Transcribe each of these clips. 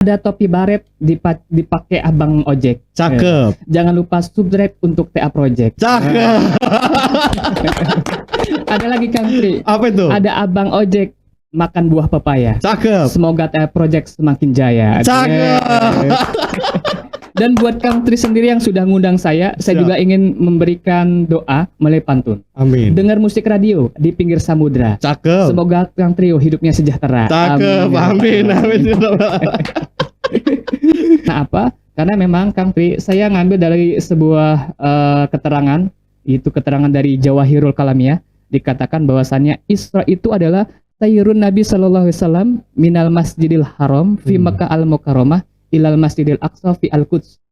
Ada topi baret dipakai abang ojek. Cakep. Jangan lupa subscribe untuk TA Project. Cakep. Ada lagi Kang Tri. Apa itu? Ada abang ojek makan buah pepaya. Cakep. Semoga TA Project semakin jaya. Cakep. Dan buat Kang Tri sendiri yang sudah ngundang saya juga ingin memberikan doa melalui pantun. Amin. Dengar musik radio di pinggir samudra. Cakep. Semoga Kang Trio hidupnya sejahtera. Cakep. Amin. Amin. Nah apa? Karena memang Kang Tri, saya ngambil dari sebuah keterangan, itu keterangan dari Jawahirul Kalamiyah, dikatakan bahwasannya Isra itu adalah sayyirun Nabi sallallahu alaihi wasallam minal Masjidil Haram fi Makkah al-Mukarramah ilal Masjidil Aqsa fi Al-Quds.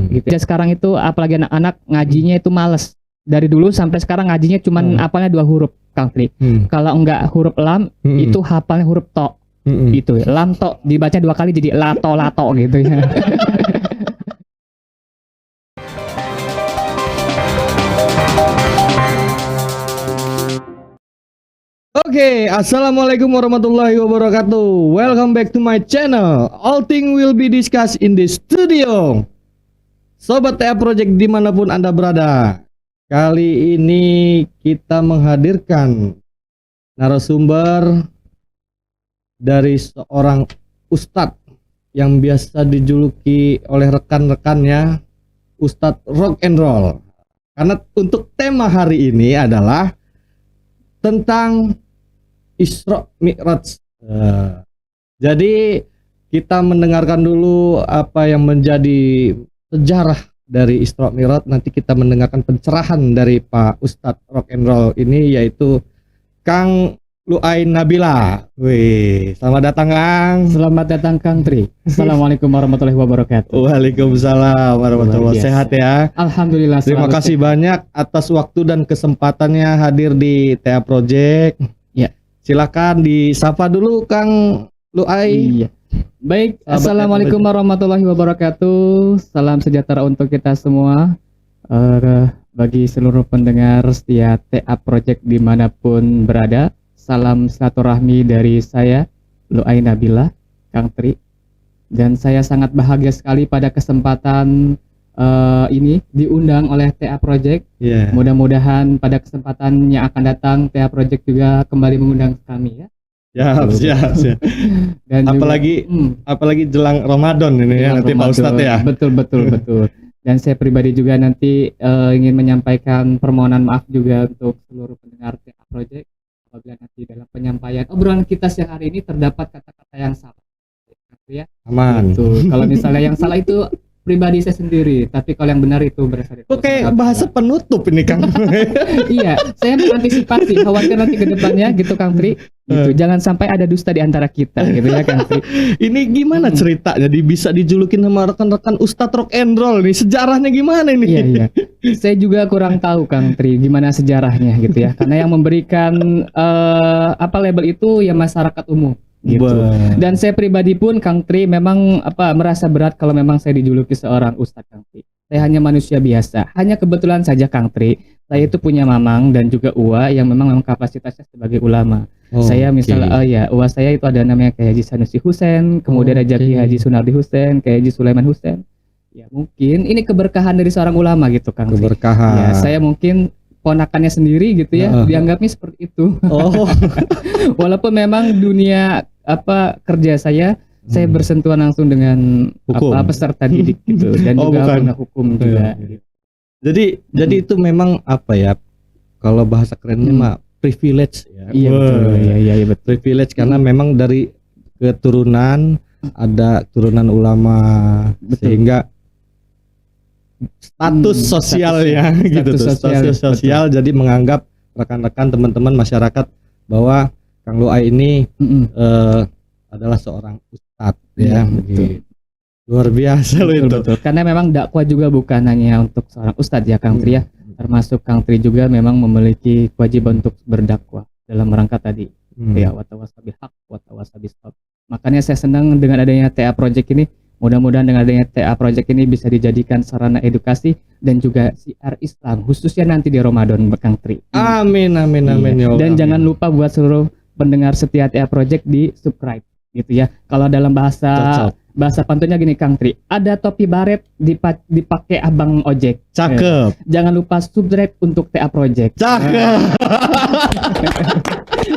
Gitu. Dan sekarang itu apalagi anak-anak ngajinya itu males. Dari dulu sampai sekarang ngajinya cuman hafalnya 2 huruf, Kang Tri. Kalau enggak huruf lam, itu hafalnya huruf to. Itu lam to dibaca 2 kali jadi lato gitu ya. Oke, assalamualaikum warahmatullahi wabarakatuh. Welcome back to my channel. All things will be discussed in the studio. Sobat TA Project dimanapun Anda berada, kali ini kita menghadirkan narasumber dari seorang ustadz yang biasa dijuluki oleh rekan-rekannya Ustadz Rock and Roll. Karena untuk tema hari ini adalah tentang Isra Mi'raj. Jadi kita mendengarkan dulu apa yang menjadi sejarah dari Isra Mi'raj. Nanti kita mendengarkan pencerahan dari Pak Ustadz Rock and Roll ini, yaitu Kang Lu'ay Nabila. Wih, selamat datang Kang. Selamat datang Kang Tri. Assalamualaikum warahmatullahi wabarakatuh. Waalaikumsalam warahmatullahi wabarakatuh. Sehat ya? Alhamdulillah. Terima kasih banyak atas waktu dan kesempatannya hadir di TA Project. Ya. Silakan disapa dulu Kang Lu'ay. Iya. Baik, assalamualaikum warahmatullahi wabarakatuh. Salam sejahtera untuk kita semua. Bagi seluruh pendengar setia TA Project dimanapun berada, salam silaturahmi dari saya, Lu'ay Nabila, Kang Tri. Dan saya sangat bahagia sekali pada kesempatan ini diundang oleh TA Project. Yeah. Mudah-mudahan pada kesempatan yang akan datang TA Project juga kembali mengundang kami ya. Siap. Dan apalagi jelang Ramadan ini ya nanti Pak Ustadz ya. Betul. Dan saya pribadi juga nanti ingin menyampaikan permohonan maaf juga untuk seluruh pendengar TA Project apabila nanti dalam penyampaian obrolan kita siang hari ini terdapat kata-kata yang salah. Ya. Aman. Betul. Kalau misalnya yang salah itu pribadi saya sendiri, tapi kalau yang benar itu berasal dari Oke, bahasa penutup ini Kang. Iya, saya mengantisipasi khawatir nanti ke depannya gitu Kang Tri. Gitu. Jangan sampai ada dusta di antara kita gitu ya Kang Tri. Ini gimana ceritanya bisa dijulukin sama rekan-rekan Ustadz Rock and Roll nih? Sejarahnya gimana ini? Iya. Saya juga kurang tahu Kang Tri gimana sejarahnya gitu ya. Karena yang memberikan label itu ya masyarakat umum. Gitu. Dan saya pribadi pun Kang Tri memang merasa berat kalau memang saya dijuluki seorang ustadz Kang Tri. Saya hanya manusia biasa. Hanya kebetulan saja Kang Tri, saya itu punya mamang dan juga uwa yang memang kapasitasnya sebagai ulama. Saya misalnya uwa saya itu ada namanya Kiai Haji Sanusi Husain, kemudian ada Kiai Haji Sunardi Husain, Kiai Haji Sulaiman Husain. Ya mungkin ini keberkahan dari seorang ulama gitu Kang Tri. Keberkahan. Ya, saya mungkin ponakannya sendiri gitu ya, dianggapnya seperti itu. Walaupun memang dunia kerja saya bersentuhan langsung dengan peserta didik gitu dan juga penegak hukum juga. Jadi itu memang kalau bahasa kerennya mah privilege ya. Iya betul. Privilege karena memang dari keturunan ada turunan ulama, sehingga status sosialnya gitu tuh, status sosial. Jadi menganggap rekan-rekan teman-teman masyarakat bahwa Kang Lu'ay ini adalah seorang ustadz ya. Gitu. Luar biasa loh itu. Betul. Karena memang dakwah juga bukan hanya untuk seorang ustadz ya Kang Tri ya. Termasuk Kang Tri juga memang memiliki kewajiban untuk berdakwah dalam rangka tadi ya watawasabil haq watawasabil sabr. Makanya saya senang dengan adanya TA Project ini. Mudah-mudahan dengan adanya TA Project ini bisa dijadikan sarana edukasi dan juga siar Islam khususnya nanti di Ramadan Kang Tri. Amin. Dan jangan lupa buat seluruh pendengar setia TA Project di subscribe gitu ya. Kalau dalam bahasa Bahasa pantunnya gini Kang Tri, ada topi baret dipakai abang ojek. Cakep. Jangan lupa subscribe untuk TA Project. Cakep.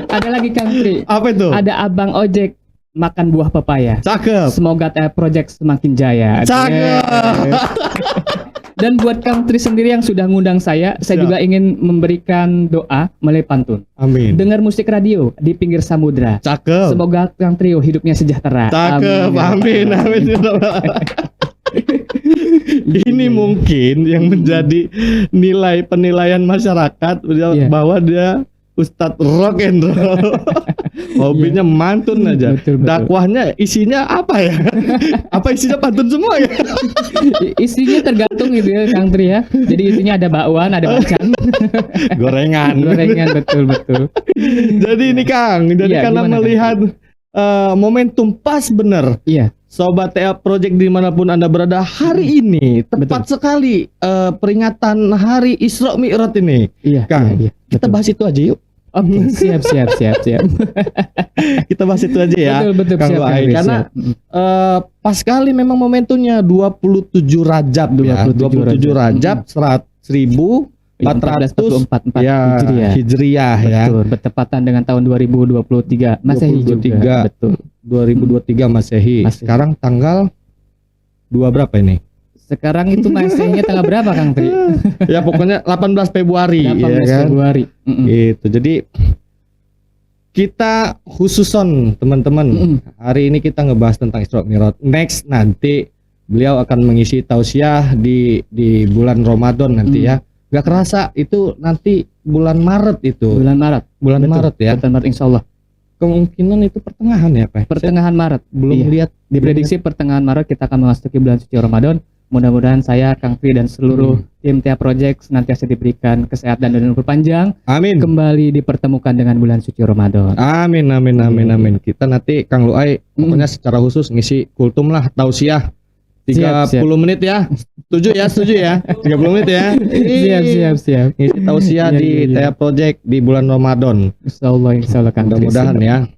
Ada lagi Kang Tri, Apa itu? ada abang ojek makan buah pepaya. Cakep. Semoga TA Project semakin jaya. Cakep. Dan buat Kang Tri sendiri yang sudah ngundang saya Siap. juga ingin memberikan doa melalui pantun. Amin. Dengar musik radio di pinggir samudra. Cakep. Semoga Kang Trio hidupnya sejahtera. Cakep. Amin. Amin. Ini mungkin yang menjadi nilai penilaian masyarakat Iya. bahwa dia Ustadz rock and roll. Hobinya mantun aja. Betul, betul. Dakwahnya isinya apa ya? Apa isinya pantun semua ya? Isinya tergantung gitu ya Kang Tri ya. Jadi isinya ada bakwan, ada bacang, Gorengan. gorengan, betul. Jadi ini Kang, jadi Iya, karena gimana, Kang? melihat momentum pas bener. Iya, Sobat TA Project dimanapun Anda berada hari ini tepat sekali peringatan Hari Isra Mi'raj ini. iya. Kang, iya, kita betul. bahas itu aja yuk. Oke, siap. Kita bahas itu aja ya. Betul, Kang siap, Luai. Kang Tri, Karena siap. pas sekali memang momentumnya 27 Rajab ya. 27 Rajab 1444 ya, Hijriah ya. Betul, bertepatan dengan tahun 2023 Masehi 23. juga. Betul. 2023 Masehi. Masehi. Sekarang tanggal 2 berapa ini? Sekarang itu Masehinya tanggal berapa Kang Tri? Ya pokoknya 18 Februari 18 ya kan. Februari. Mm-mm. Gitu. Jadi kita khususon teman-teman. Mm-mm. Hari ini kita ngebahas tentang Isra Mi'raj. Next nanti beliau akan mengisi tausiah di bulan Ramadan nanti ya. Gak kerasa itu nanti bulan Maret itu. Bulan Maret. Bulan Betul, Maret ya. Bulan Maret insya Allah. Kemungkinan itu pertengahan ya, Pak. Pertengahan Maret. Belum Iya. lihat. Diprediksi pertengahan Maret kita akan memasuki bulan suci Ramadan. Mudah-mudahan saya, Kang Tri dan seluruh tim TA Project senantiasa diberikan kesehatan dan umur panjang, Amin. kembali dipertemukan dengan bulan suci Ramadan. Amin. Kita nanti Kang Luai pokoknya secara khusus ngisi kultum lah tausiah 30 Siap. menit ya. Setuju ya? 30 menit ya. Siap. Ngisi tausiah Iya, di iya. TA Project di bulan Ramadan. Insya Allah Kang Tri. Mudah-mudahan ya.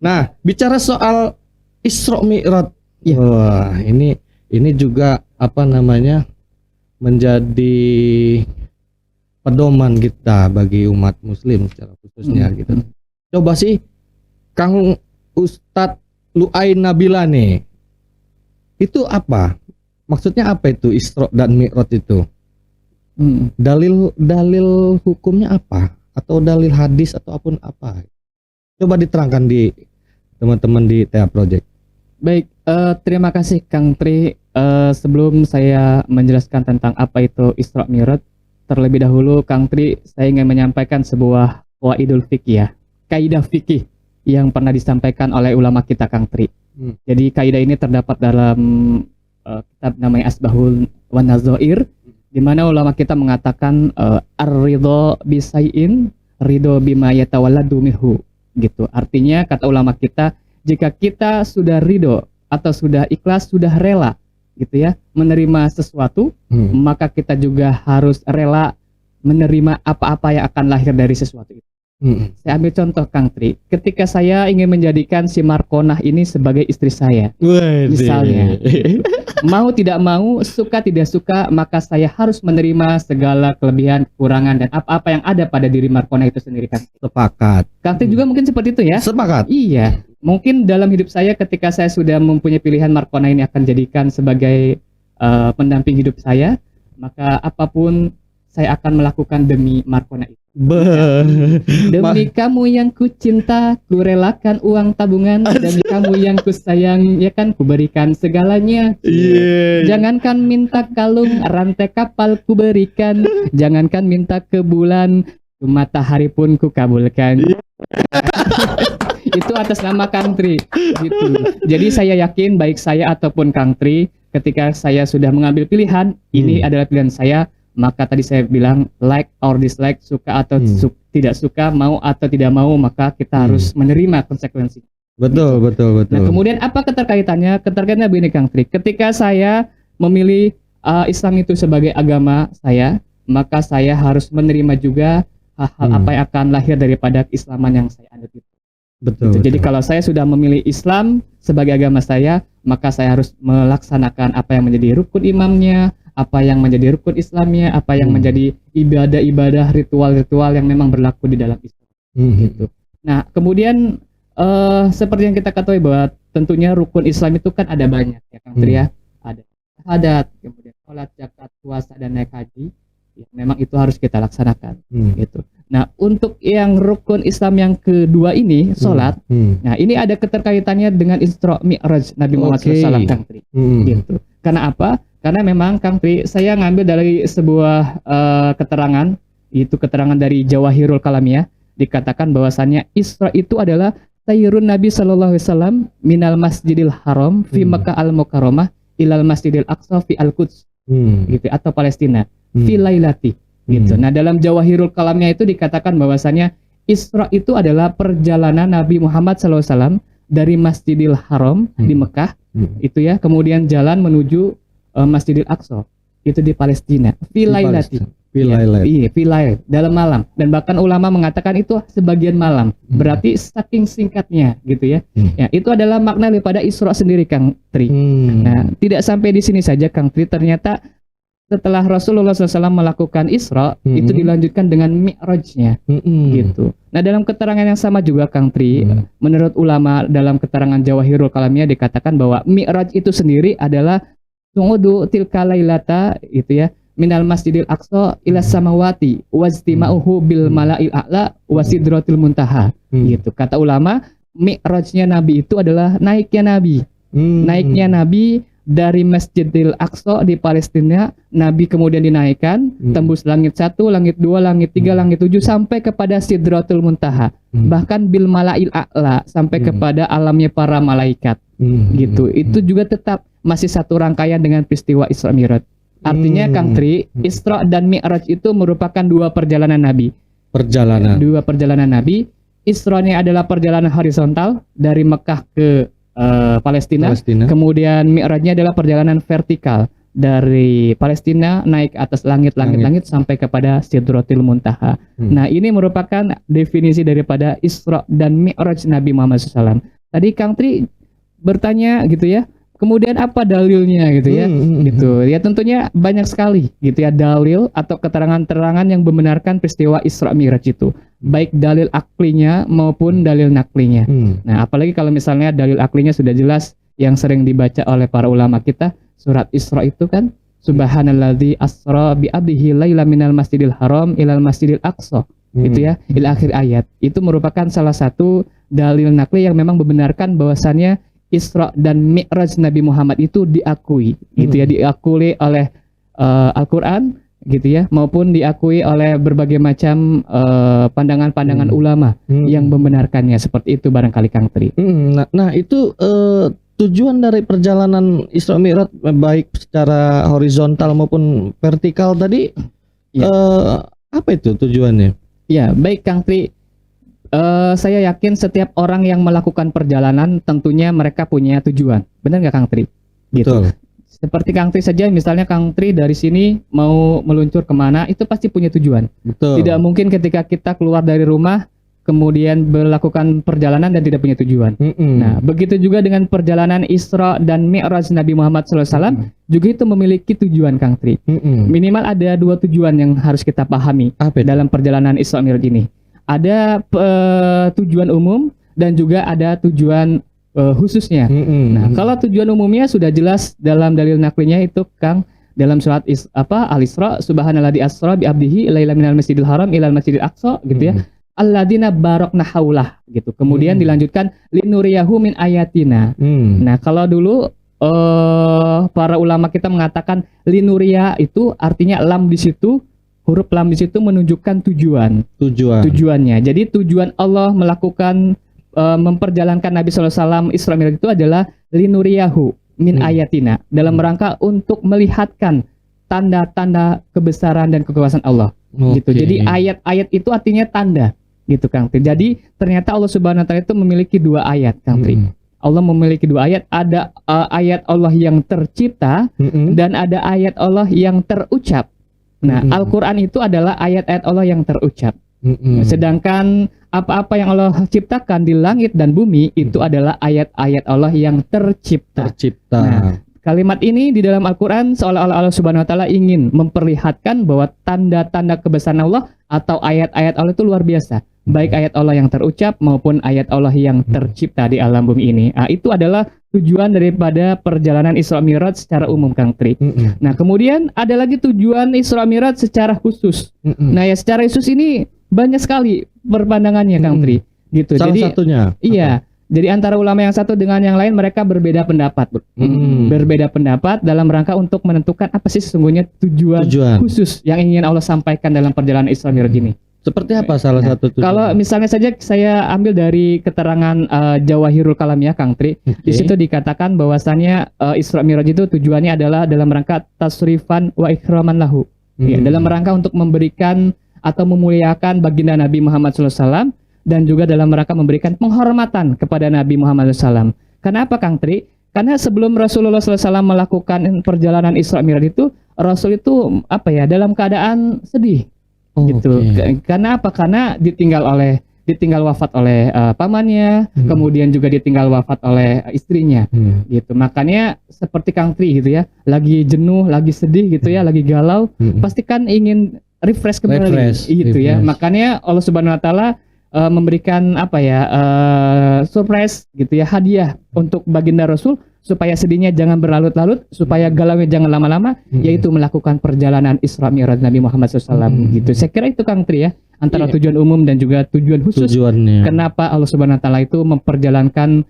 Nah, bicara soal Isra Mi'raj. Iya. Wah, ini juga apa namanya? Menjadi pedoman kita bagi umat muslim secara khususnya gitu. Coba sih Kang Ustadz Luai Nabila nih. Itu apa? Maksudnya apa itu Isra dan Mi'raj itu? Dalil hukumnya apa? Atau dalil hadis atau apapun apa? Coba diterangkan di teman-teman di TA Project. Baik, terima kasih Kang Tri. Sebelum saya menjelaskan tentang apa itu Isra Mi'raj, terlebih dahulu Kang Tri, saya ingin menyampaikan sebuah qaidul fikih ya, kaidah fikih yang pernah disampaikan oleh ulama kita Kang Tri. Jadi kaidah ini terdapat dalam kitab namanya Asbahul wan Nazair, di mana ulama kita mengatakan ar-ridho bisai'in ridho bima yatawalladu minhu gitu. Artinya kata ulama kita, jika kita sudah ridho atau sudah ikhlas, sudah rela gitu ya menerima sesuatu, maka kita juga harus rela menerima apa-apa yang akan lahir dari sesuatu itu. Saya ambil contoh Kang Tri, ketika saya ingin menjadikan si Markonah ini sebagai istri saya, misalnya, mau tidak mau, suka tidak suka, maka saya harus menerima segala kelebihan, kekurangan, dan apa-apa yang ada pada diri Markonah itu sendiri Kang. Sepakat. Kang Tri juga mungkin seperti itu ya? Sepakat. Iya, mungkin dalam hidup saya ketika saya sudah mempunyai pilihan Markonah ini akan jadikan sebagai pendamping hidup saya, maka apapun saya akan melakukan demi Markonah itu. Demi kamu yang ku cinta, ku relakan uang tabungan. Demi kamu yang ku sayang, ya kan ku berikan segalanya. Jangankan minta kalung, rantai kapal ku berikan. Jangankan minta ke bulan, matahari pun ku kabulkan. Itu atas nama Kang Tri gitu. Jadi saya yakin baik saya ataupun Kang Tri, ketika saya sudah mengambil pilihan, ini adalah pilihan saya, maka tadi saya bilang like or dislike, suka atau tidak suka, mau atau tidak mau, maka kita harus menerima konsekuensi. Betul. Nah, kemudian apa keterkaitannya? Keterkaitannya begini Kang Tri. Ketika saya memilih Islam itu sebagai agama saya, maka saya harus menerima juga hal-hal apa yang akan lahir daripada keislaman yang saya anut itu. Betul. Gitu. Jadi kalau saya sudah memilih Islam sebagai agama saya, maka saya harus melaksanakan apa yang menjadi rukun imamnya, apa yang menjadi rukun Islamnya, apa yang menjadi ibadah-ibadah, ritual-ritual yang memang berlaku di dalam Islam. Gitu. Nah, kemudian seperti yang kita ketahui bahwa tentunya rukun Islam itu kan ada banyak ya Kang Tri ya. Ada syahadat, kemudian sholat, zakat, puasa dan naik haji. Ya, memang itu harus kita laksanakan gitu. Nah, untuk yang rukun Islam yang kedua ini, sholat. Nah, ini ada keterkaitannya dengan Isra Mi'raj Nabi Muhammad SAW, Kang Tri. Gitu. Karena apa? Karena memang Kang Tri, saya ngambil dari sebuah keterangan, itu keterangan dari Jawahirul Kalamiyah, dikatakan bahwasannya Isra itu adalah sayyirun Nabi sallallahu alaihi wasallam minal Masjidil Haram fi Makkah al-Mukarramah ilal Masjidil Aqsa fi Al-Quds. Gitu, atau Palestina fi lailati. Gitu. Nah, dalam Jawahirul Kalamnya itu dikatakan bahwasannya Isra itu adalah perjalanan Nabi Muhammad SAW dari Masjidil Haram di Mekah, itu ya, kemudian jalan menuju Masjidil Aqsa, itu di Palestina, filailati. Iya, filail, dalam malam. Dan bahkan ulama mengatakan itu sebagian malam. Berarti saking singkatnya, gitu ya. Ya, itu adalah makna daripada Isra sendiri, Kang Tri. Nah, tidak sampai di sini saja, Kang Tri. Ternyata setelah Rasulullah SAW melakukan Isra, itu dilanjutkan dengan Mi'rajnya, gitu. Nah, dalam keterangan yang sama juga, Kang Tri, menurut ulama dalam keterangan Jawahirul Kalamiyah dikatakan bahwa Mi'raj itu sendiri adalah Sungudu tilka lailata, gitu ya, minal Masjidil Aqsa ila samawati wajtima'uhu bil mala'il a'la wasidratil muntaha, gitu. Kata ulama, Mi'rajnya Nabi itu adalah naiknya Nabi. Naiknya Nabi dari Masjidil Aqsa di Palestina, Nabi kemudian dinaikkan, tembus langit 1, langit 2, langit 3, langit 7 sampai kepada Sidratul Muntaha. Bahkan bil mala'il a'la sampai kepada alamnya para malaikat. Gitu. Itu juga tetap masih satu rangkaian dengan peristiwa Isra Mi'raj. Artinya Kang Tri, Isra dan Mi'raj itu merupakan dua perjalanan Nabi. Dua perjalanan Nabi. Isra-nya adalah perjalanan horizontal dari Mekah ke Palestina. Kemudian Mi'rajnya adalah perjalanan vertikal dari Palestina naik ke atas langit sampai kepada Sidratil Muntaha. Nah, ini merupakan definisi daripada Isra dan Mi'raj Nabi Muhammad SAW. Tadi Kang Tri bertanya gitu ya, kemudian apa dalilnya gitu ya, gitu ya, tentunya banyak sekali gitu ya dalil atau keterangan-keterangan yang membenarkan peristiwa Isra Mi'raj itu, baik dalil aklinya maupun dalil naklinya. Nah, apalagi kalau misalnya dalil aklinya sudah jelas yang sering dibaca oleh para ulama kita, surat Isra itu kan, Subhanalladzi asra bi abdihi laila minal Masjidil Haram ilal Masjidil Aqsa, gitu ya, ila akhir ayat. Itu merupakan salah satu dalil nakli yang memang membenarkan bahwasannya Isra dan Mi'raj Nabi Muhammad itu diakui, gitu ya, diakui oleh Al-Quran, gitu ya, maupun diakui oleh berbagai macam pandangan-pandangan ulama yang membenarkannya. Seperti itu barangkali Kang Tri. Nah, itu tujuan dari perjalanan Isra Mi'raj baik secara horizontal maupun vertikal tadi, apa itu tujuannya? Ya, baik Kang Tri. Saya yakin setiap orang yang melakukan perjalanan tentunya mereka punya tujuan. Benar nggak Kang Tri? Gitu. Betul. Seperti Kang Tri saja, misalnya Kang Tri dari sini mau meluncur kemana, itu pasti punya tujuan. Betul. Tidak mungkin ketika kita keluar dari rumah kemudian melakukan perjalanan dan tidak punya tujuan. Nah, begitu juga dengan perjalanan Isra dan Mi'raj Nabi Muhammad SAW, juga itu memiliki tujuan Kang Tri. Minimal ada dua tujuan yang harus kita pahami dalam perjalanan Isra Mi'raj ini. Ada tujuan umum dan juga ada tujuan khususnya. Nah, kalau tujuan umumnya sudah jelas dalam dalil naklinya itu Kang, dalam surat Al-Isra, Subhanalladzi asra bi abdihi laila minal Masjidil Haram ilal Masjidil Aqsa, gitu ya. Alladzina barakna haulah, gitu. Kemudian dilanjutkan linuriyahu min ayatina. Nah, kalau dulu para ulama kita mengatakan linuriya itu artinya lam di situ, huruf lam di situ menunjukkan tujuannya. Jadi tujuan Allah melakukan memperjalankan Nabi SAW Isra Mi'raj itu adalah linuriyahu min ayatina, dalam rangka untuk melihatkan tanda-tanda kebesaran dan kekuasaan Allah. Gitu. Jadi ayat-ayat itu artinya tanda, gitu Kang Tri. Jadi ternyata Allah Subhanahu wa taala itu memiliki dua ayat, Kang Tri. Allah memiliki dua ayat, ada ayat Allah yang tercipta dan ada ayat Allah yang terucap. Nah, Al-Quran itu adalah ayat-ayat Allah yang terucap. Sedangkan apa-apa yang Allah ciptakan di langit dan bumi itu adalah ayat-ayat Allah yang tercipta. Nah, kalimat ini di dalam Al-Quran seolah-olah Allah Subhanahu Wa Taala ingin memperlihatkan bahwa tanda-tanda kebesaran Allah atau ayat-ayat Allah itu luar biasa. Baik ayat Allah yang terucap maupun ayat Allah yang tercipta di alam bumi ini. Nah, itu adalah tujuan daripada perjalanan Isra Mi'raj secara umum, Kang Tri. Nah, kemudian ada lagi tujuan Isra Mi'raj secara khusus. Nah, ya secara khusus ini banyak sekali perpandangannya, Kang Tri. Gitu. Salah jadi, satunya. Iya. Jadi antara ulama yang satu dengan yang lain mereka berbeda pendapat. Berbeda pendapat dalam rangka untuk menentukan apa sih sesungguhnya tujuan khusus yang ingin Allah sampaikan dalam perjalanan Isra Mi'raj ini. Seperti apa salah satu tujuan? Kalau misalnya saja saya ambil dari keterangan Jawahirul Kalam ya, Kang Tri. Di situ dikatakan bahwasannya Isra Mi'raj itu tujuannya adalah dalam rangka tasrifan wa ikraman lahu. Ya, dalam rangka untuk memberikan atau memuliakan baginda Nabi Muhammad SAW dan juga dalam rangka memberikan penghormatan kepada Nabi Muhammad SAW. Kenapa, Kang Tri? Karena sebelum Rasulullah SAW melakukan perjalanan Isra Mi'raj itu, Rasul itu dalam keadaan sedih. Gitu. Karena apa? Karena ditinggal wafat oleh pamannya, kemudian juga ditinggal wafat oleh istrinya. Gitu. Makanya seperti Kang Tri gitu ya, lagi jenuh, lagi sedih gitu ya, lagi galau, pasti kan ingin refresh kembali gitu ya. Makanya Allah Subhanahu Wa Taala memberikan surprise gitu ya, hadiah untuk baginda Rasul supaya sedihnya jangan berlarut-larut, supaya galaunya jangan lama-lama, yaitu melakukan perjalanan Isra Mi'raj Nabi Muhammad SAW gitu. Saya kira itu, Kang Tri ya, antara tujuan umum dan juga tujuan khusus. Kenapa Allah Subhanahu Wa Taala itu memperjalankan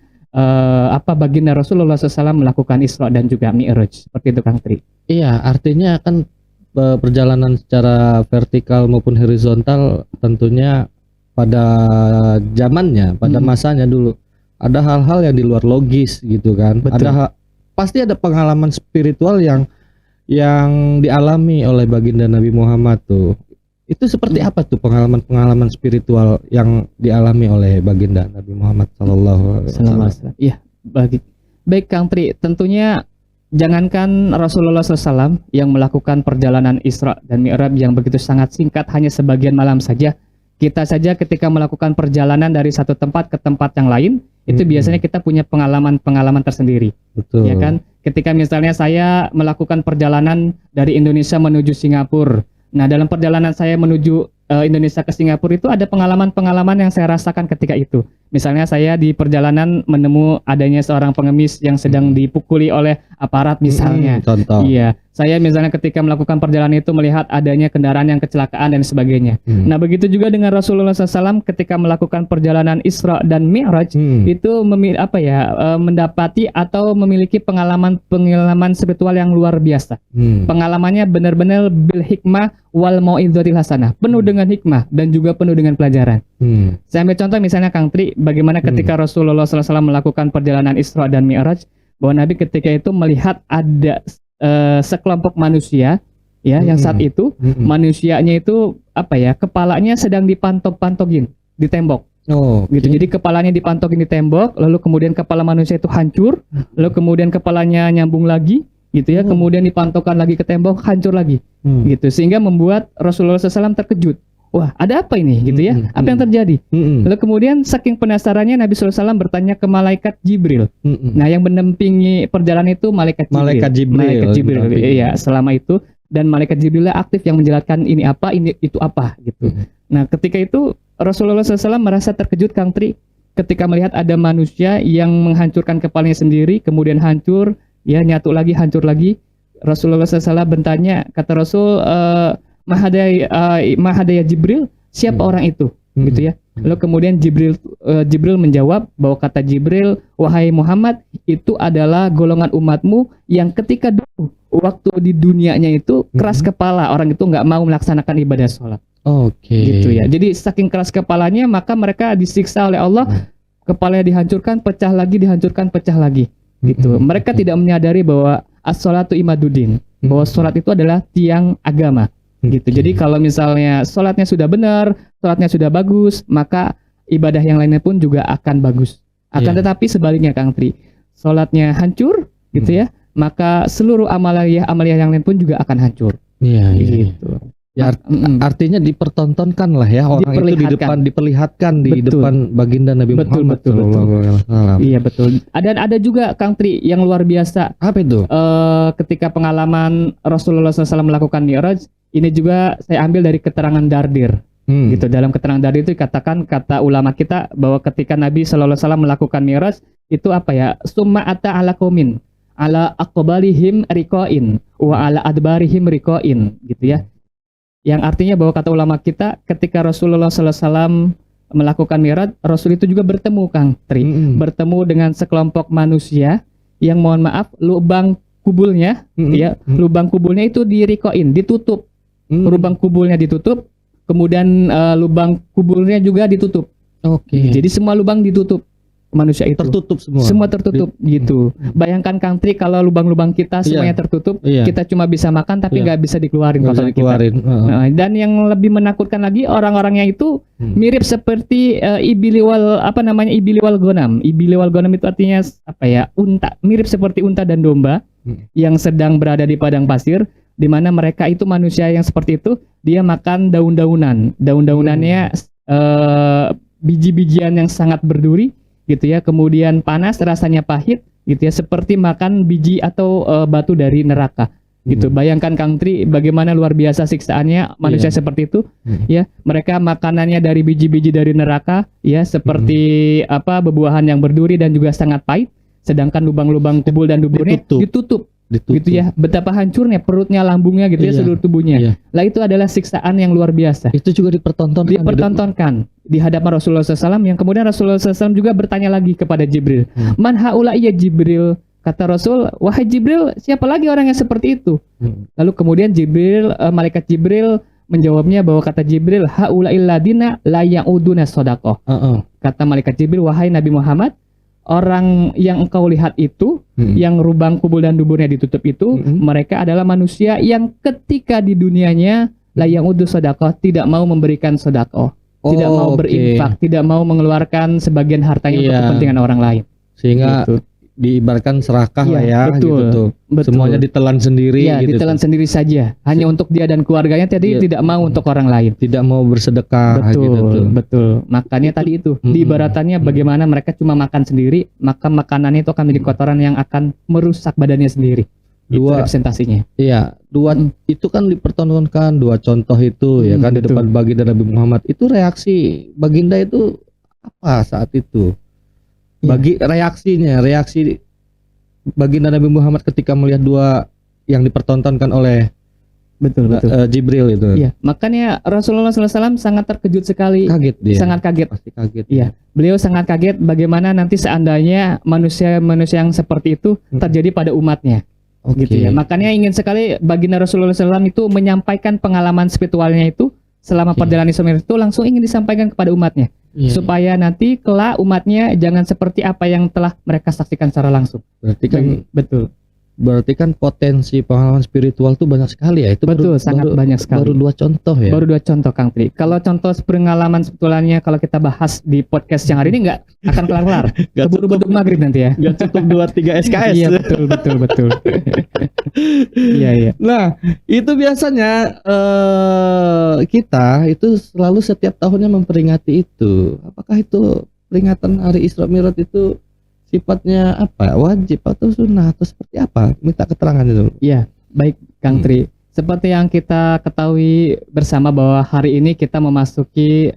baginda Rasulullah SAW melakukan Isra dan juga Mi'raj, seperti itu, Kang Tri. Iya, artinya kan perjalanan secara vertikal maupun horizontal tentunya pada zamannya, pada masanya dulu ada hal-hal yang di luar logis gitu kan. Betul. Pasti ada pengalaman spiritual yang dialami oleh baginda Nabi Muhammad tuh. Itu seperti apa tuh pengalaman spiritual yang dialami oleh baginda Nabi Muhammad sallallahu alaihi wasallam? Iya, baik Kang Tri, tentunya jangankan Rasulullah SAW yang melakukan perjalanan Isra dan Mi'raj yang begitu sangat singkat, hanya sebagian malam saja. Kita saja ketika melakukan perjalanan dari satu tempat ke tempat yang lain, itu biasanya kita punya pengalaman tersendiri. Betul. Ya kan? Ketika misalnya saya melakukan perjalanan dari Indonesia menuju Singapura. Nah, dalam perjalanan saya menuju Indonesia ke Singapura itu ada pengalaman-pengalaman yang saya rasakan ketika itu. Misalnya saya di perjalanan menemu adanya seorang pengemis yang sedang dipukuli oleh aparat misalnya. Contoh. Iya, saya misalnya ketika melakukan perjalanan itu melihat adanya kendaraan yang kecelakaan dan sebagainya. Nah, begitu juga dengan Rasulullah SAW ketika melakukan perjalanan Isra dan Mi'raj itu mendapati atau memiliki pengalaman spiritual yang luar biasa. Pengalamannya benar-benar bil hikmah wal mau'izatil hasanah, penuh dengan hikmah dan juga penuh dengan pelajaran. Saya ambil contoh misalnya Kang Tri, bagaimana ketika Rasulullah SAW melakukan perjalanan Isra dan Mi'raj, bahwa Nabi ketika itu melihat ada sekelompok manusia ya yang saat itu manusianya itu kepalanya sedang dipantok-pantokin di tembok. Gitu. Jadi kepalanya dipantokin di tembok, lalu kemudian kepala manusia itu hancur, lalu kemudian kepalanya nyambung lagi gitu ya, kemudian dipantokkan lagi ke tembok, hancur lagi. Gitu, sehingga membuat Rasulullah SAW terkejut. Wah, ada apa ini gitu ya? Apa yang terjadi? Lalu kemudian saking penasarannya Nabi SAW bertanya ke malaikat Jibril. Nah, yang mendampingi perjalanan itu malaikat Jibril. Iya, selama itu, dan malaikat Jibril aktif yang menjelaskan ini apa, ini itu apa gitu. Nah, ketika itu Rasulullah SAW merasa terkejut, Kang Tri, ketika melihat ada manusia yang menghancurkan kepalanya sendiri, kemudian hancur, ya nyatu lagi, hancur lagi. Rasulullah SAW bertanya, kata Rasul, Mahadaya Jibril, siapa orang itu? Gitu ya. Lalu kemudian Jibril menjawab bahwa kata Jibril, wahai Muhammad, itu adalah golongan umatmu yang ketika dulu waktu di dunianya itu keras kepala, orang itu nggak mau melaksanakan ibadah sholat. Gitu ya. Jadi saking keras kepalanya, maka mereka disiksa oleh Allah, kepalanya dihancurkan, pecah lagi, dihancurkan, pecah lagi. Gitu. Mereka tidak menyadari bahwa as-sholatu imaduddin, bahwa sholat itu adalah tiang agama. Gitu. Jadi kalau misalnya sholatnya sudah benar, sholatnya sudah bagus, maka ibadah yang lainnya pun juga akan bagus. Tetapi sebaliknya Kang Tri, sholatnya hancur, gitu ya, maka seluruh amaliyah yang lain pun juga akan hancur. Gitu. Ya, artinya dipertontonkan lah ya orang itu di depan, diperlihatkan di depan baginda Nabi Muhammad. Iya betul. Ada juga Kang Tri yang luar biasa. Apa itu? Ketika pengalaman Rasulullah SAW melakukan Mi'raj, ini juga saya ambil dari keterangan Dardir. Gitu. Dalam keterangan Dardir itu dikatakan, kata ulama kita, bahwa ketika Nabi SAW melakukan Mi'raj itu apa ya? Summa ata ala qaumin ala aqbalihim riqain wa ala adbarihim riqain, gitu ya. Yang artinya bahwa kata ulama kita, ketika Rasulullah SAW melakukan Mi'raj, Rasul itu juga bertemu Kang Tri, bertemu dengan sekelompok manusia yang mohon maaf lubang kubulnya, ya, lubang kubulnya itu dirikoin, ditutup, lubang kubulnya ditutup, kemudian lubang kubulnya juga ditutup. Jadi semua lubang ditutup. Manusia itu tertutup semua tertutup gitu. Bayangkan Kang Tri kalau lubang-lubang kita semuanya tertutup, kita cuma bisa makan tapi nggak bisa dikeluarin kotoran kita. Nah, dan yang lebih menakutkan lagi, orang-orangnya itu mirip seperti ibiliwal gonam. Ibiliwal gonam itu artinya apa ya? Unta, mirip seperti unta dan domba yang sedang berada di padang pasir, di mana mereka itu manusia yang seperti itu, dia makan daun-daunan. Daun-daunannya biji-bijian yang sangat berduri, gitu ya, kemudian panas, rasanya pahit, gitu ya, seperti makan biji atau batu dari neraka, gitu. Bayangkan Kang Tri bagaimana luar biasa siksaannya manusia seperti itu, ya. Mereka makanannya dari biji-biji dari neraka, ya, seperti bebuahan yang berduri dan juga sangat pahit, sedangkan lubang-lubang kubul dan duburnya ditutup. Gitu ya, betapa hancurnya perutnya, lambungnya, gitu ya, seluruh tubuhnya. Lah itu adalah siksaan yang luar biasa. Itu juga dipertontonkan di hadapan Rasulullah SAW, yang kemudian Rasulullah SAW juga bertanya lagi kepada Jibril, man haula ya Jibril, kata Rasul, wahai Jibril, siapa lagi orang yang seperti itu? Lalu kemudian malaikat Jibril menjawabnya bahwa kata Jibril, haula illadina la ya'uduna shadaqah. Kata malaikat Jibril, wahai Nabi Muhammad, orang yang engkau lihat itu, yang lubang kubul dan duburnya ditutup itu, mereka adalah manusia yang ketika di dunianya la ya'udu shadaqah, tidak mau memberikan sedekah, tidak mau berinfak, tidak mau mengeluarkan sebagian hartanya untuk kepentingan orang lain. Sehingga gitu. Diibaratkan serakah lah ya, betul. Semuanya ditelan sendiri, gitu. Ditelan sendiri saja, hanya untuk dia dan keluarganya, tadi tidak mau untuk orang lain, tidak mau bersedekah, betul. Makanya tadi itu diibaratannya bagaimana mereka cuma makan sendiri, maka makanannya itu akan menjadi kotoran yang akan merusak badannya sendiri. Dua representasinya. Iya, itu kan dipertontonkan dua contoh itu, ya kan, di depan baginda Nabi Muhammad. Itu reaksi baginda itu apa saat itu? Reaksi baginda Nabi Muhammad ketika melihat dua yang dipertontonkan oleh Jibril itu. Iya, makanya Rasulullah SAW sangat terkejut sekali. Kaget dia. Sangat kaget. Pasti kaget. Iya, beliau sangat kaget bagaimana nanti seandainya manusia yang seperti itu terjadi pada umatnya. Gitu ya. Makanya ingin sekali baginda Rasulullah SAW itu menyampaikan pengalaman spiritualnya itu selama perjalanan Isra Mi'raj itu, langsung ingin disampaikan kepada umatnya, supaya nanti kelak umatnya jangan seperti apa yang telah mereka saksikan secara langsung. Berarti kan berarti kan potensi pengalaman spiritual tuh banyak sekali ya. Itu sangat banyak sekali. Baru dua contoh ya. Baru dua contoh Kang Tri. Kalau contoh pengalaman spiritualnya kalau kita bahas di podcast yang hari ini nggak akan kelar-kelar. Keburu beduk maghrib nanti ya. Nggak cukup 2-3 SKS. Iya betul. Iya. Nah itu biasanya kita itu selalu setiap tahunnya memperingati itu. Apakah itu peringatan hari Isra Mi'raj itu sifatnya apa? Wajib atau sunnah atau seperti apa? Minta keterangan itu. Iya, baik Kang Tri. Seperti yang kita ketahui bersama bahwa hari ini kita memasuki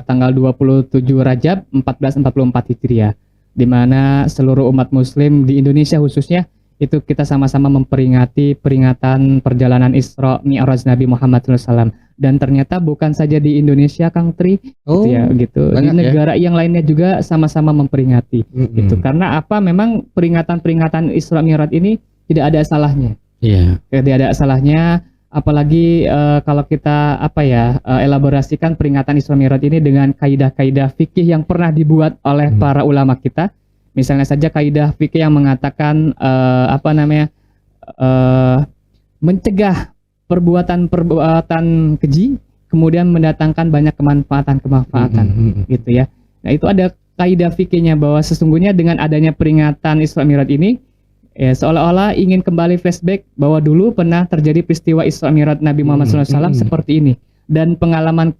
tanggal 27 Rajab 1444 Hijriah, di mana seluruh umat muslim di Indonesia khususnya itu kita sama-sama memperingati peringatan perjalanan Isra Mi'raj Nabi Muhammad SAW. Dan ternyata bukan saja di Indonesia Kang Tri, gitu. Di negara yang lainnya juga sama-sama memperingati. Gitu. Karena apa? Memang peringatan-peringatan Isra Mi'raj ini tidak ada salahnya. Tidak ada salahnya, apalagi kalau kita elaborasikan peringatan Isra Mi'raj ini dengan kaidah-kaidah fikih yang pernah dibuat oleh para ulama kita. Misalnya saja kaidah fikih yang mengatakan mencegah perbuatan keji, kemudian mendatangkan banyak kemanfaatan gitu ya. Nah itu ada kaidah fikihnya bahwa sesungguhnya dengan adanya peringatan Isra Mi'raj ini, Ya, seolah-olah ingin kembali flashback bahwa dulu pernah terjadi peristiwa Isra Mi'raj Nabi Muhammad SAW seperti ini, dan pengalaman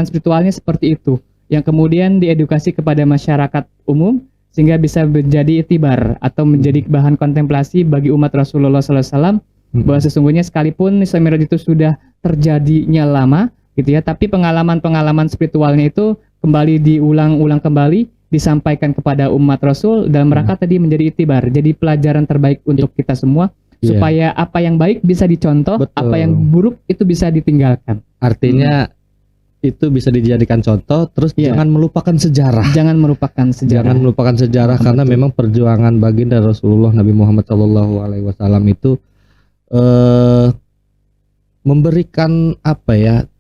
spiritualnya seperti itu, yang kemudian diedukasi kepada masyarakat umum sehingga bisa menjadi itibar atau menjadi bahan kontemplasi bagi umat Rasulullah SAW, bahwa sesungguhnya sekalipun Isra Mi'raj itu sudah terjadinya lama gitu ya, tapi pengalaman spiritualnya itu kembali diulang-ulang kembali, disampaikan kepada umat Rasul dalam rangka tadi menjadi itibar, jadi pelajaran terbaik untuk kita semua, supaya apa yang baik bisa dicontoh, apa yang buruk itu bisa ditinggalkan. Artinya itu bisa dijadikan contoh, terus jangan melupakan sejarah. Jangan melupakan sejarah karena memang perjuangan baginda Rasulullah Nabi Muhammad SAW itu memberikan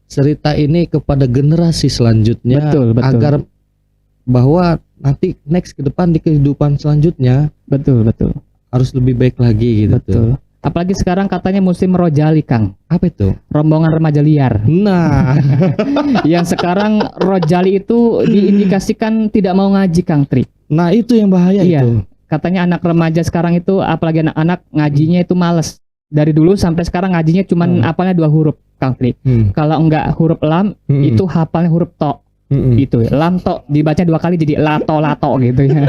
cerita ini kepada generasi selanjutnya, agar bahwa nanti next ke depan di kehidupan selanjutnya harus lebih baik lagi gitu. Apalagi sekarang katanya musim rojali, Kang. Apa itu? Rombongan remaja liar. Nah, yang sekarang rojali itu diindikasikan tidak mau ngaji, Kang Tri. Nah, itu yang bahaya itu. Katanya anak remaja sekarang itu, apalagi anak-anak, ngajinya itu males. Dari dulu sampai sekarang ngajinya cuman hafalnya 2 huruf, Kang Tri. Kalau enggak huruf lam, itu hafalnya huruf to. Itu lam to dibaca 2 kali jadi lato gitu ya.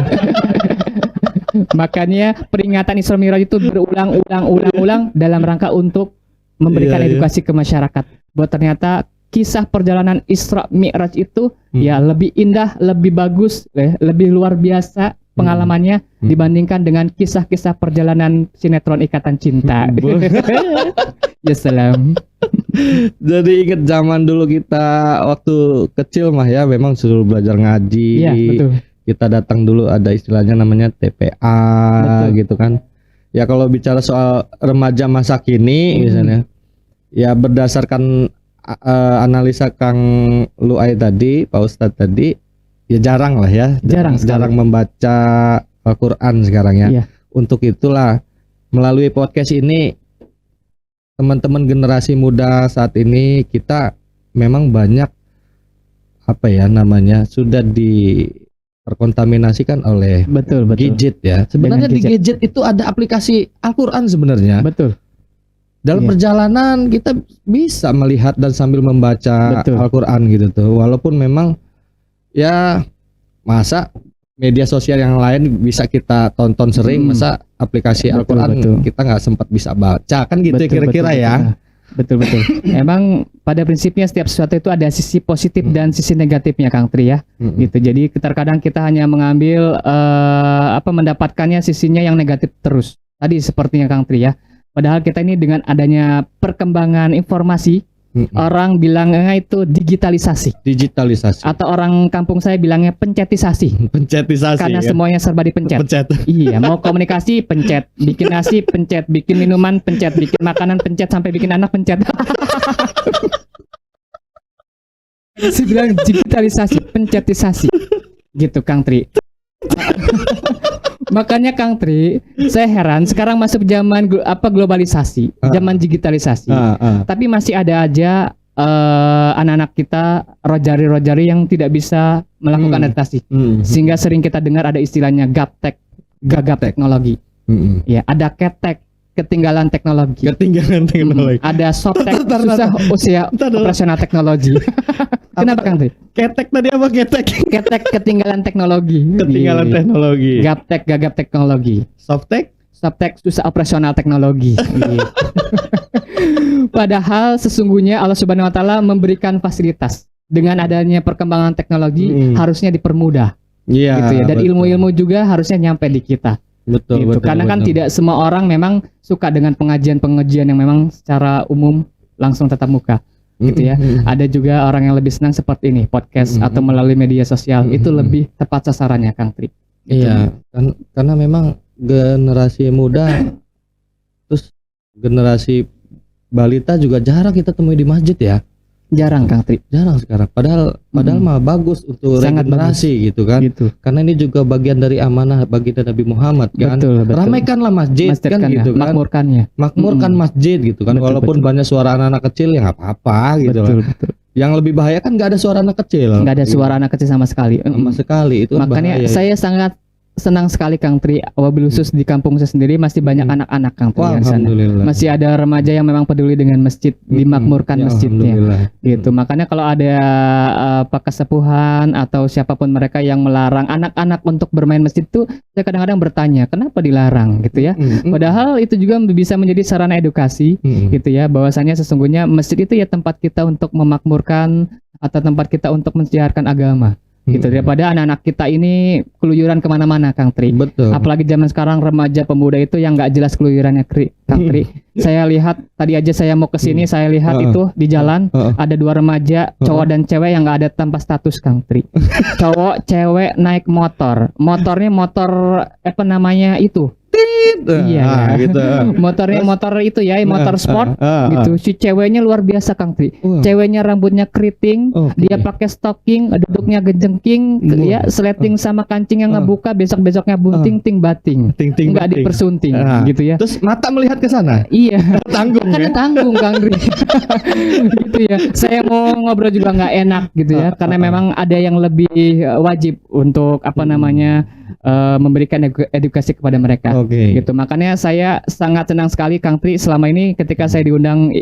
Makanya peringatan Isra Mi'raj itu berulang-ulang dalam rangka untuk memberikan edukasi ke masyarakat, bahwa ternyata kisah perjalanan Isra Mi'raj itu ya lebih indah, lebih bagus, lebih luar biasa pengalamannya dibandingkan dengan kisah-kisah perjalanan sinetron Ikatan Cinta. Ya salam. Jadi inget zaman dulu kita waktu kecil mah ya, memang suruh belajar ngaji. Iya, betul. Kita datang dulu, ada istilahnya namanya TPA gitu kan. Ya kalau bicara soal remaja masa kini misalnya, ya berdasarkan analisa Kang Luai tadi, Pak Ustadz tadi, ya jarang lah ya, jarang membaca Al-Quran sekarang ya. Untuk itulah melalui podcast ini, teman-teman generasi muda saat ini kita memang banyak sudah terkontaminasikan oleh gadget ya. Sebenarnya di gadget itu ada aplikasi Al-Quran sebenarnya. Dalam perjalanan kita bisa melihat dan sambil membaca Al-Quran gitu tuh. Walaupun memang ya masa media sosial yang lain bisa kita tonton sering, masa aplikasi Al-Quran kita nggak sempat bisa baca kan gitu kira-kira ya. Betul. Emang pada prinsipnya setiap sesuatu itu ada sisi positif dan sisi negatifnya, Kang Tri ya. Gitu. Jadi terkadang kita hanya mengambil mendapatkannya sisinya yang negatif terus. Tadi sepertinya Kang Tri ya. Padahal kita ini dengan adanya perkembangan informasi, orang bilangnya itu digitalisasi. Atau orang kampung saya bilangnya pencetisasi. Karena semuanya serba dipencet. Iya, mau komunikasi pencet, bikin nasi pencet, bikin minuman pencet, bikin makanan pencet, sampai bikin anak pencet. Saya bilang digitalisasi, pencetisasi. Gitu Kang Tri. Makanya Kang Tri, saya heran sekarang masuk zaman globalisasi, zaman digitalisasi. Tapi masih ada aja anak-anak kita rojari yang tidak bisa melakukan adaptasi. Sehingga sering kita dengar ada istilahnya gaptek, gagap teknologi. Ya, ada ketek, ketinggalan teknologi. Ada softtek, susah usia operasional teknologi. Kenapa Kang Tri? Ketek tadi apa ketek? Ketek ketinggalan teknologi. Teknologi. Gaptek gagap teknologi. Softtek susah operasional teknologi. Padahal sesungguhnya Allah Subhanahu wa taala memberikan fasilitas. Dengan adanya perkembangan teknologi harusnya dipermudah. Gitu ya. Dan ilmu-ilmu juga harusnya nyampe di kita. Betul. Karena kan tidak semua orang memang suka dengan pengajian-pengajian yang memang secara umum langsung tatap muka. Gitu ya. Ada juga orang yang lebih senang seperti ini, podcast atau melalui media sosial. Itu lebih tepat sasarannya Kang Tri. Gitu. Iya, karena memang generasi muda terus generasi balita juga jarang kita temui di masjid ya. Jarang Kang Tri. Jarang sekarang. Padahal mah bagus untuk sangat regenerasi bagus. Gitu kan. Gitu. Karena ini juga bagian dari amanah baginda Nabi Muhammad kan. Betul. Ramaikanlah masjid kan gitu kan. Makmurkan masjid gitu kan. Walaupun banyak suara anak-anak kecil ya nggak apa-apa gitu lah. Betul. Yang lebih bahaya kan nggak ada suara anak kecil. Nggak ada suara anak kecil sama sekali. Sama sekali itu. Makanya bahaya. Saya sangat senang sekali Kang Tri, wabil khusus di kampung saya sendiri masih banyak anak-anak Kang Tri Wah, yang di sana. alhamdulillah. Masih ada remaja yang memang peduli dengan masjid, dimakmurkan Ya, masjidnya. alhamdulillah. Gitu. Makanya kalau ada apa kesepuhan atau siapapun mereka yang melarang anak-anak untuk bermain masjid itu, saya kadang-kadang bertanya, kenapa dilarang gitu ya? Padahal itu juga bisa menjadi sarana edukasi gitu ya, bahwasanya sesungguhnya masjid itu ya tempat kita untuk memakmurkan atau tempat kita untuk mensiarkan agama. Gitu, daripada anak-anak kita ini keluyuran kemana-mana Kang Tri. Betul. Apalagi zaman sekarang remaja pemuda itu yang nggak jelas keluyurannya Kang Tri. Saya lihat tadi aja saya mau kesini, saya lihat itu di jalan ada 2 remaja cowok dan cewek yang nggak ada tanpa status Kang Tri. Cowok cewek naik motornya motor apa namanya itu. Iya, gitu. Motornya motor itu ya, motor sport gitu. Si ceweknya luar biasa Kang Tri. Ceweknya rambutnya keriting, dia pakai stocking, duduknya gejengking, ya sleting sama kancing yang ngebuka, besok-besoknya bunting ting bating. Enggak dipersunting gitu ya. Terus mata melihat ke sana. Iya. Tanggung Karena ya. tanggung Kang Tri. Gitu ya. Saya mau ngobrol juga nggak enak gitu ya, karena memang ada yang lebih wajib untuk apa namanya memberikan edukasi kepada mereka. Gitu. Makanya saya sangat senang sekali Kang Tri selama ini ketika saya diundang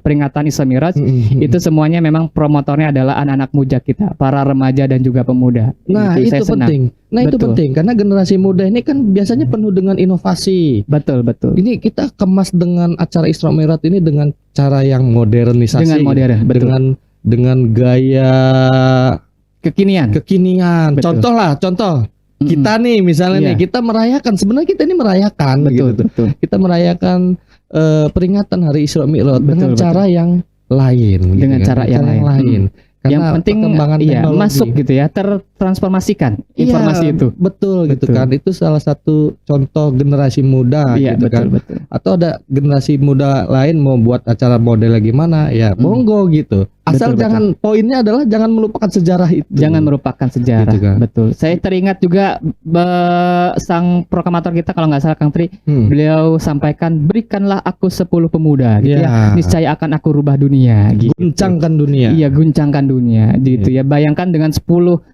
peringatan Isra Miraj itu semuanya memang promotornya adalah anak-anak muda kita, para remaja dan juga pemuda. Nah, Gitu, itu saya senang. penting. Nah, itu Betul. penting karena generasi muda ini kan biasanya penuh dengan inovasi. Betul. Ini kita kemas dengan acara Isra Miraj ini dengan cara yang modernisasi. Dengan modern, betul. Dengan gaya Kekinian. Betul. Contoh. Kita nih misalnya nih kita merayakan, sebenarnya kita ini merayakan gitu. Betul. Kita merayakan peringatan hari Isra Mi'raj dengan cara yang lain gitu Dengan kan. cara yang lain. Karena Yang penting perkembangan teknologi. masuk gitu ya, tertransformasikan informasi itu. Betul gitu Betul. kan. Itu salah satu contoh generasi muda Iya, gitu betul, kan. betul. Atau ada generasi muda lain mau buat acara model gimana ya monggo gitu. Asal Betul, jangan poinnya adalah jangan melupakan sejarah itu. Jangan merupakan sejarah. Gitu kan. Betul. Saya teringat juga sang proklamator kita kalau nggak salah Kang Tri, beliau sampaikan berikanlah aku 10 pemuda gitu ya. Niscaya akan aku rubah dunia gitu. Guncangkan dunia. Iya, guncangkan dunia gitu ya. Bayangkan dengan 10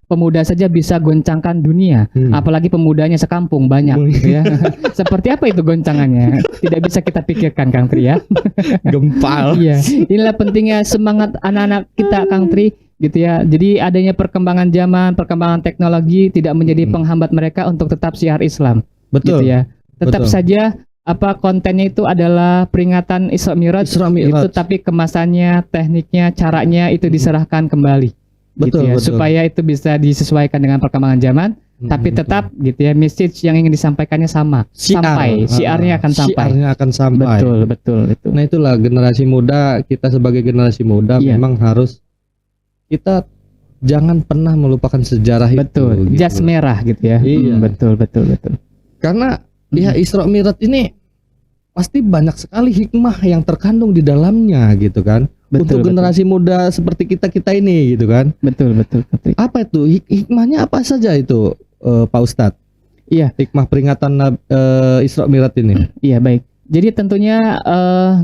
pemuda saja bisa goncangkan dunia. Apalagi pemudanya sekampung banyak gitu ya. Seperti apa itu goncangannya? Tidak bisa kita pikirkan Kang Tri ya. Gempal. Iya, inilah pentingnya semangat anak-anak kita Kang Tri gitu ya. Jadi adanya perkembangan zaman, perkembangan teknologi tidak menjadi penghambat mereka untuk tetap syiar Islam. Betul. Gitu ya. Tetap Betul. saja apa kontennya itu adalah peringatan Isra Miraj itu, tapi kemasannya, tekniknya, caranya itu diserahkan kembali. Betul, gitu ya, betul. supaya itu bisa disesuaikan dengan perkembangan zaman, tapi tetap gitu ya, message yang ingin disampaikannya sama, syiarnya akan sampai. Syiarnya akan sampai. Betul itu. Nah, itulah generasi muda, kita sebagai generasi muda memang harus kita jangan pernah melupakan sejarah betul. itu. Jas merah gitu ya. Iya. Betul. Karena ya Isra Mi'raj ini pasti banyak sekali hikmah yang terkandung di dalamnya gitu kan. Untuk generasi muda seperti kita ini gitu kan. Betul. Apa itu hikmahnya, apa saja itu Pak Ustadz? Iya. Hikmah peringatan Isra Mi'raj ini. Iya, baik. Jadi tentunya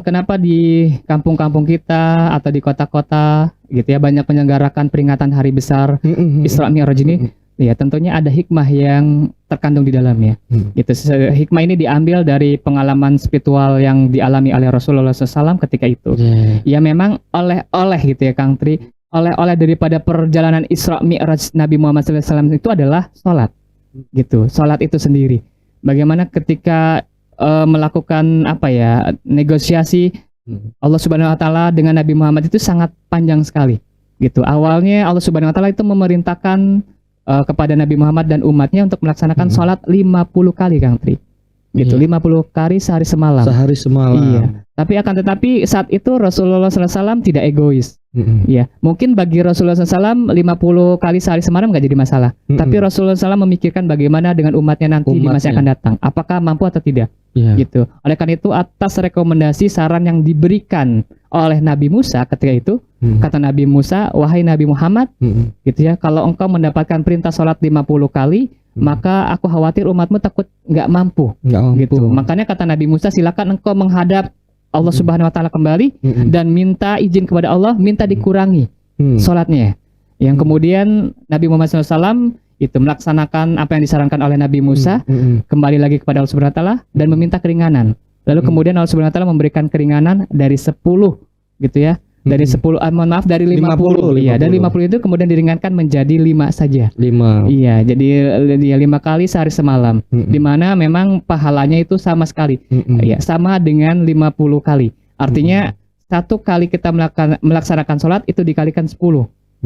kenapa di kampung-kampung kita atau di kota-kota gitu ya banyak menyelenggarakan peringatan hari besar Isra Mi'raj ini. Ya, tentunya ada hikmah yang terkandung di dalamnya. Gitu. Hikmah ini diambil dari pengalaman spiritual yang dialami oleh Rasulullah SAW ketika itu. Ya memang oleh gitu ya Kang Tri, oleh daripada perjalanan Isra Mi'raj Nabi Muhammad SAW itu adalah sholat. Gitu. Sholat itu sendiri. Bagaimana ketika melakukan negosiasi Allah Subhanahu Wa Taala dengan Nabi Muhammad itu sangat panjang sekali. Gitu. Awalnya Allah Subhanahu Wa Taala itu memerintahkan kepada Nabi Muhammad dan umatnya untuk melaksanakan sholat 50 kali Kang Tri. Gitu, 50 kali sehari semalam. Sehari semalam. Iya. Tetapi saat itu Rasulullah SAW tidak egois. Iya. Mungkin bagi Rasulullah SAW 50 kali sehari semalam nggak jadi masalah. Tapi Rasulullah SAW memikirkan bagaimana dengan umatnya nanti di masa yang akan datang. Apakah mampu atau tidak? Gitu. Oleh karena itu atas rekomendasi saran yang diberikan oleh Nabi Musa ketika itu, kata Nabi Musa, wahai Nabi Muhammad, gitu ya, kalau engkau mendapatkan perintah sholat 50 kali, maka aku khawatir umatmu takut nggak mampu. Gitu. Makanya kata Nabi Musa, silakan engkau menghadap Allah Subhanahu Wa Taala kembali dan minta izin kepada Allah, minta dikurangi sholatnya. Yang kemudian Nabi Muhammad SAW itu melaksanakan apa yang disarankan oleh Nabi Musa, kembali lagi kepada Allah Subhanahu wa taala dan meminta keringanan. Lalu kemudian Allah Subhanahu wa taala memberikan keringanan dari 10 gitu ya. Dari 10 mohon maaf dari 50. Iya, dari 50 itu kemudian diringankan menjadi 5 saja. 5. Iya, jadi dia 5 kali sehari semalam. Di mana memang pahalanya itu sama sekali. Iya, sama dengan 50 kali. Artinya satu kali kita melaksanakan sholat itu dikalikan 10.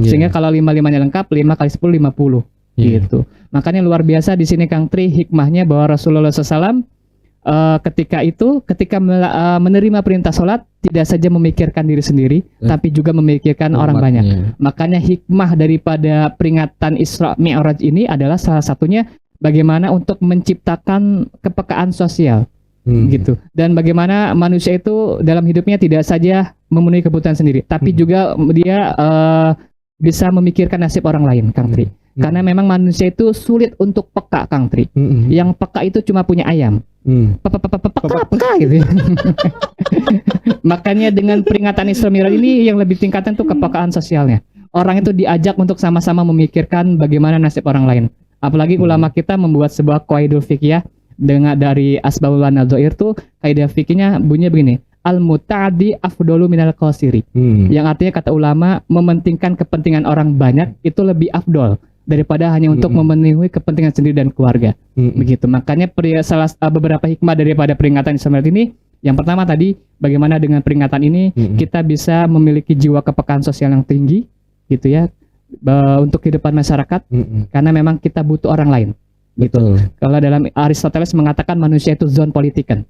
Sehingga kalau 5-5-nya lengkap, 5 kali 10 50. Gitu. Makanya luar biasa di sini Kang Tri hikmahnya bahwa Rasulullah SAW ketika menerima perintah sholat tidak saja memikirkan diri sendiri, tapi juga memikirkan orang banyak. Makanya hikmah daripada peringatan Isra Mi'raj ini adalah salah satunya bagaimana untuk menciptakan kepekaan sosial, gitu. Dan bagaimana manusia itu dalam hidupnya tidak saja memenuhi kebutuhan sendiri, tapi juga dia bisa memikirkan nasib orang lain, Kang Tri. Karena memang manusia itu sulit untuk peka, Kang Tri. Yang peka itu cuma punya ayam. Peka gitu. Makanya dengan peringatan Isra Mi'raj ini yang lebih tingkatan tuh kepekaan sosialnya. Orang itu diajak untuk sama-sama memikirkan bagaimana nasib orang lain. Apalagi ulama kita membuat sebuah qaidul fiqhiyah dengan dari Asbabul Nadzair tuh kaidah fikihnya bunyinya begini. Al-muta'addi afdalu minal qasiri. Yang artinya kata ulama mementingkan kepentingan orang banyak itu lebih afdol daripada hanya untuk memenuhi kepentingan sendiri dan keluarga. Begitu. Makanya beberapa hikmah daripada peringatan Isra Mi'raj ini, yang pertama tadi bagaimana dengan peringatan ini kita bisa memiliki jiwa kepekaan sosial yang tinggi gitu ya untuk kehidupan masyarakat karena memang kita butuh orang lain. Gitu. Kalau dalam Aristoteles mengatakan manusia itu zon politikan.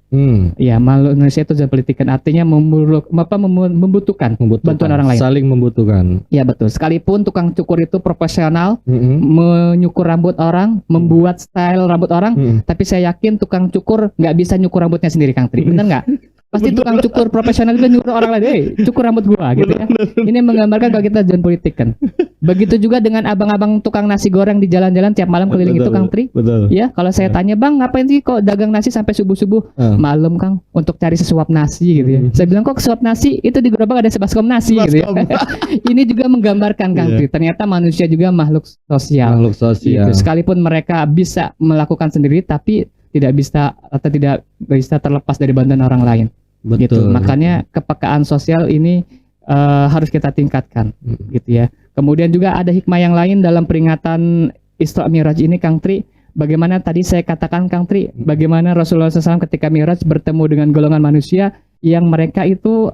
Ya, manusia itu zon politikan artinya membutuhkan bantuan orang lain. Saling membutuhkan. Ya betul. Sekalipun tukang cukur itu profesional menyukur rambut orang, membuat style rambut orang, tapi saya yakin tukang cukur nggak bisa nyukur rambutnya sendiri, Kang Tri. Benar nggak? Pasti tukang cukur profesional itu nyuruh orang lain, cukur rambut gua gitu ya. Ini menggambarkan kalau kita zon politik kan. Begitu juga dengan abang-abang tukang nasi goreng di jalan-jalan tiap malam keliling itu, Kang Tri. Ya, kalau saya tanya, "Bang, ngapain sih kok dagang nasi sampai subuh-subuh?" Malam, Kang, untuk cari sesuap nasi gitu ya. Saya bilang, "Kok sesuap nasi? Itu di gerobak ada sebaskom nasi gitu ya." Ini juga menggambarkan, Kang Tri, ternyata manusia juga makhluk sosial. Gitu. Sekalipun mereka bisa melakukan sendiri tapi tidak bisa terlepas dari bantuan orang lain. Gitu. Makanya kepekaan sosial ini harus kita tingkatkan gitu ya. Kemudian juga ada hikmah yang lain dalam peringatan Isra Mi'raj ini, Kang Tri. Bagaimana tadi saya katakan, Kang Tri, bagaimana Rasulullah SAW ketika Mi'raj bertemu dengan golongan manusia yang mereka itu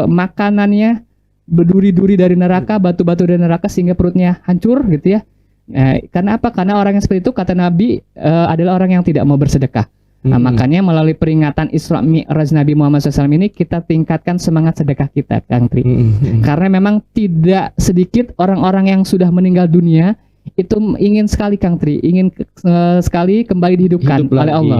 makanannya berduri-duri dari neraka, batu-batu dari neraka sehingga perutnya hancur gitu ya. Karena apa? Karena orang yang seperti itu kata Nabi adalah orang yang tidak mau bersedekah. Nah, makanya melalui peringatan Isra Mi'raj Nabi Muhammad SAW ini kita tingkatkan semangat sedekah kita, Kang Tri. Karena memang tidak sedikit orang-orang yang sudah meninggal dunia itu ingin sekali, Kang Tri, ingin sekali kembali dihidupkan oleh Allah.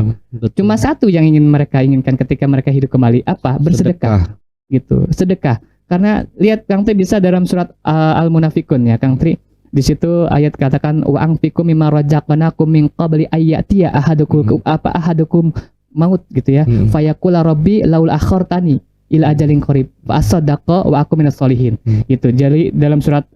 Cuma satu yang ingin mereka inginkan ketika mereka hidup kembali, apa? Bersedekah. Gitu, sedekah. Karena lihat, Kang Tri, bisa dalam surat Al-Munafikun ya, Kang Tri. Di situ ayat katakan wa anfiqu mimma razaqnakum min qabli ayyatiya ahadukum maut gitu ya. Fayaqula rabbi laul akhartani ila ajalin qarib fa asaddaqa wa aku minas solihin. Gitu. Jadi dalam surat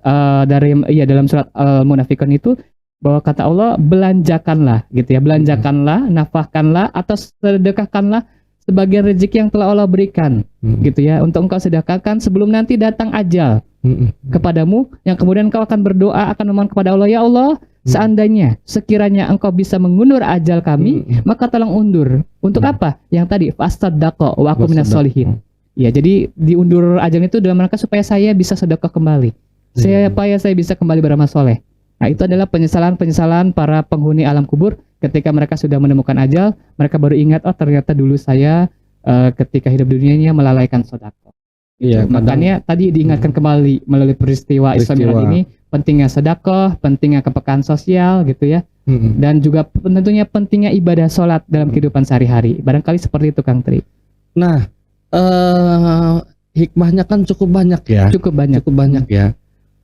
dalam surat Al-Munafikun itu bahwa kata Allah belanjakanlah gitu ya. Belanjakanlah, nafkahkanlah atau sedekahkanlah sebagian rezeki yang telah Allah berikan gitu ya untuk engkau sedekahkan sebelum nanti datang ajal kepadamu yang kemudian engkau akan berdoa akan memohon kepada Allah, ya Allah, seandainya sekiranya engkau bisa mengundur ajal kami maka tolong undur. Untuk apa? Yang tadi fasaddaqa wa aku minas solihin. Ya, jadi diundur ajal itu dalam rangka supaya saya bisa sedekah kembali. Supaya saya bisa kembali beramal soleh. Nah, itu adalah penyesalan para penghuni alam kubur ketika mereka sudah menemukan ajal, mereka baru ingat, oh ternyata dulu saya ketika hidup dunianya melalaikan sedekah. Iya, makanya tadi diingatkan kembali melalui peristiwa Isra Mi'raj ini pentingnya sedekah, pentingnya kepekaan sosial gitu ya. Dan juga tentunya pentingnya ibadah sholat dalam kehidupan sehari-hari. Barangkali seperti itu, Kang Tri. Nah, hikmahnya kan cukup banyak ya. Cukup banyak ya.